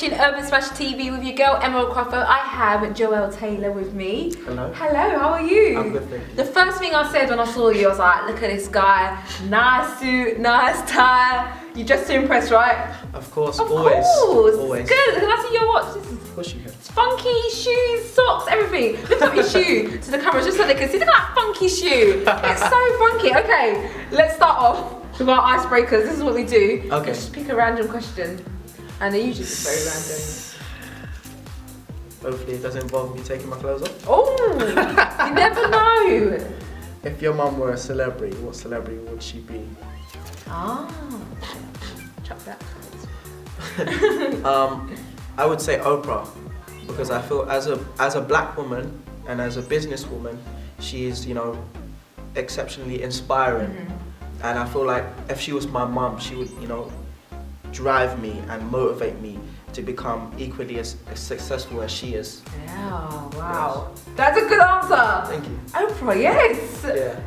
watching Urban Smash TV with your girl Emerald Crawford. I have Joelle Taylor with me. Hello. Hello, how are you? I'm good, thank you. The first thing I said when I saw you, I was like, look at this guy, nice suit, nice tie. You dressed to impress, right? Of course, Of always. course. Always. Good. Can I see your watch? This is Of course you can. funky shoes, socks, everything. Lift up your shoe to the camera just so they can see. Look at that funky shoe. It's so funky. Okay, let's start off with our icebreakers. This is what we do. Okay. Just pick a random question. And they're usually just very Hopefully it doesn't involve me taking my clothes off. random. Oh, you never know. If your mum were a celebrity, what celebrity would she be? Ah, chuck that. I would say Oprah, because I feel as a black woman and as a businesswoman, she is, exceptionally inspiring. Mm-hmm. And I feel like if she was my mum, she would, drive me and motivate me to become equally as successful as she is. Yeah, wow. That's a good answer. Thank you. Oprah, yes. Yeah.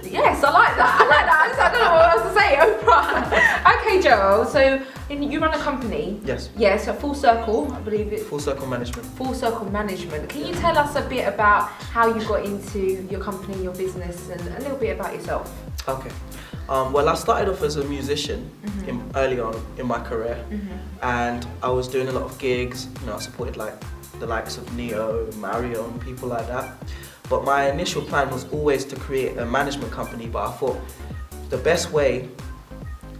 Yes, I like that. I don't know what else to say. Oprah. Okay, Joel. So you run a company. Yes. Yes, a Full Circle, I believe it. Full Circle Management. Full Circle Management. Can you tell us a bit about how you got into your company, your business, and a little bit about yourself? Okay. Well, I started off as a musician early on in my career, and I was doing a lot of gigs. I supported the likes of Neo, Mario, and people like that. But my initial plan was always to create a management company. But I thought the best way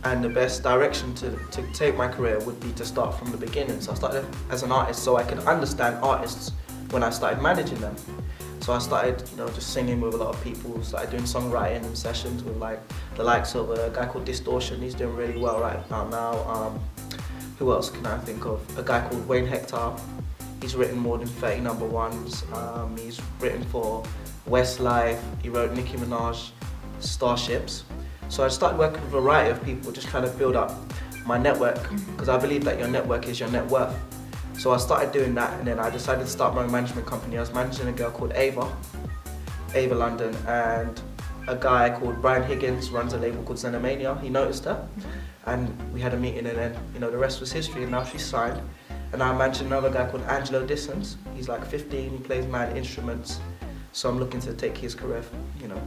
and the best direction to take my career would be to start from the beginning. So I started as an artist, so I could understand artists when I started managing them. So I started, just singing with a lot of people, started doing songwriting and sessions with the likes of a guy called Distortion. He's doing really well right now. Who else can I think of? A guy called Wayne Hector. He's written more than 30 number ones. He's written for Westlife. He wrote Nicki Minaj, Starships. So I started working with a variety of people, just trying to build up my network, because I believe that your network is your net worth. So I started doing that, and then I decided to start my own management company. I was managing a girl called Ava London, and a guy called Brian Higgins runs a label called Xenomania. He noticed her, and we had a meeting, and then the rest was history. And now she's signed, and I'm managing another guy called Angelo Dissons. He's like 15, he plays mad instruments. So I'm looking to take his career,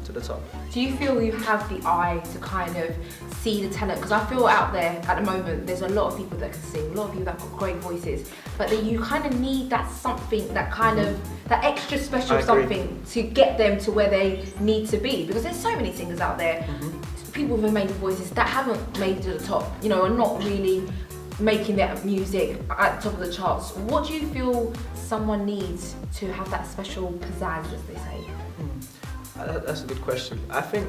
to the top. Do you feel you have the eye to kind of see the talent? Because I feel out there at the moment, there's a lot of people that can sing, a lot of people that have got great voices, but then you kind of need that something, that kind of, that extra special something to get them to where they need to be. Because there's so many singers out there, people with amazing voices that haven't made it to the top, are not really making their music at the top of the charts. What do you feel someone needs to have that special pizzazz, as they say? That's a good question. I think,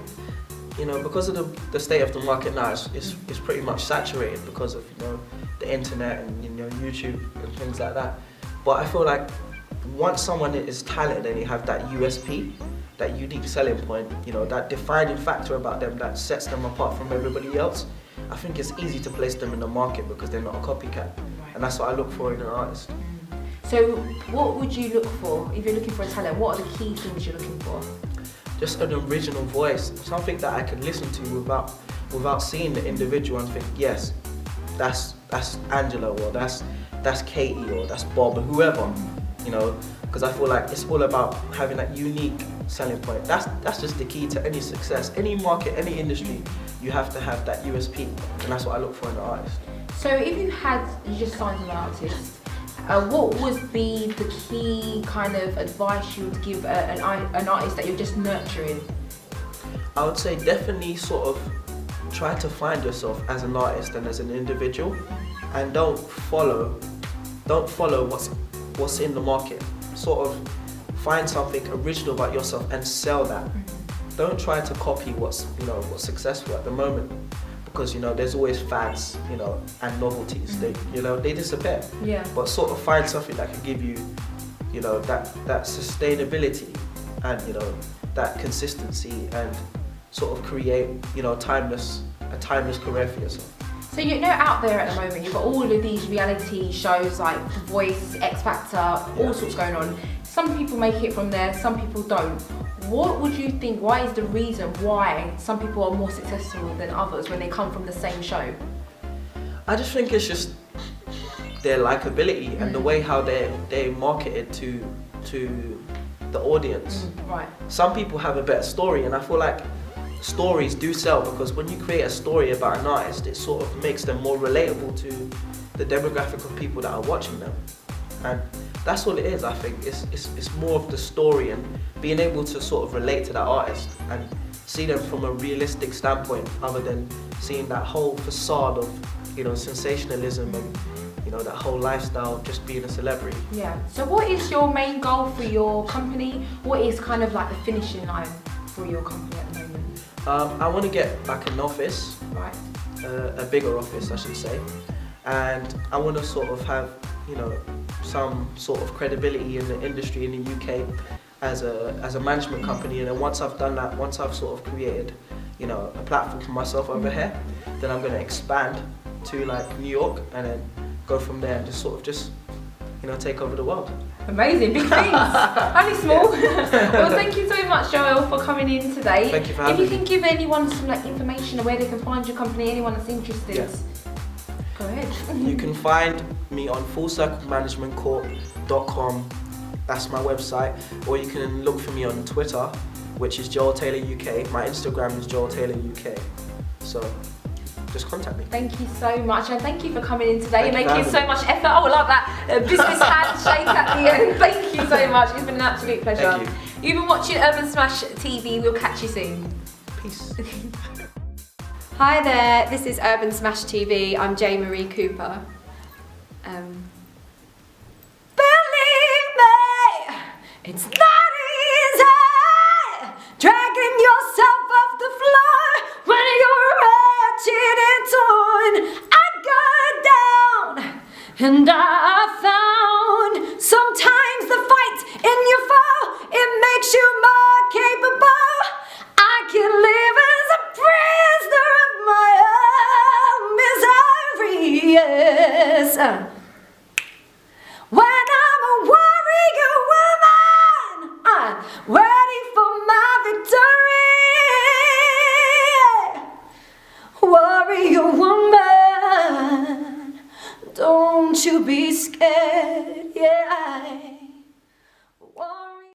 because of the state of the market now, it's pretty much saturated because of the internet and YouTube and things like that. But I feel like once someone is talented and you have that USP, that unique selling point, that defining factor about them that sets them apart from everybody else, I think it's easy to place them in the market because they're not a copycat. And that's what I look for in an artist. So what would you look for if you're looking for a talent? What are the key things you're looking for? Just an original voice, something that I can listen to without seeing the individual and think, yes, that's Angela, or that's Katie, or that's Bob, or whoever, because I feel like it's all about having that unique selling point. That's just the key to any success, any market, any industry. You have to have that USP, and that's what I look for in an artist. So if you just signed an artist, what would be the key kind of advice you would give an artist that you're just nurturing? I would say definitely sort of try to find yourself as an artist and as an individual, and don't follow what's in the market. Sort of find something original about yourself and sell that. Don't try to copy what's successful at the moment, because there's always fads, and novelties. They disappear. Yeah. But sort of find something that can give you, that sustainability and that consistency, and sort of create a timeless career for yourself. So out there at the moment, you've got all of these reality shows like The Voice, X Factor, all sorts going on. Some people make it from there, some people don't. What would you think, why is the reason why some people are more successful than others when they come from the same show? I just think it's just their likability and the way how they market it to the audience. Right. Some people have a better story, and I feel like stories do sell, because when you create a story about an artist, it sort of makes them more relatable to the demographic of people that are watching them. And that's all it is, I think. It's more of the story and being able to sort of relate to that artist and see them from a realistic standpoint, other than seeing that whole facade of, you know, sensationalism and, you know, that whole lifestyle of just being a celebrity. Yeah. So what is your main goal for your company? What is kind of like the finishing line for your company at the moment? I want to get like an office, Right. a bigger office I should say, and I want to sort of have, you know, some sort of credibility in the industry in the UK as a management company. And then once I've done that, once I've sort of created, you know, a platform for myself over here, then I'm going to expand to like New York and then go from there and just you know, take over the world. Amazing, big things. Only small. Well, thank you so much, Joel, for coming in today. Thank you for having me. If you can give anyone some like information of where they can find your company, anyone that's interested, go ahead. You can find me on fullcirclemanagementcorp.com. That's my website. Or you can look for me on Twitter, which is Joel Taylor UK. My Instagram is Joel Taylor UK. So just contact me. Thank you so much, and thank you for coming in today and Thank you making for so having much effort. Oh, I like that business handshake at the end. Thank you so much. It's been an absolute pleasure. Thank you. You've been watching Urban Smash TV. We'll catch you soon. Peace. Hi there, this is Urban Smash TV. I'm J. Marie Cooper. Believe me, it's not easy dragging yourself off the floor when you're wretched and torn. I got down and I found sometimes the fight in your fall, it makes you more capable. I can live as a prisoner of my own misery, yes. When I'm a warrior woman, I'm ready for my victory. Warrior woman, don't you be scared.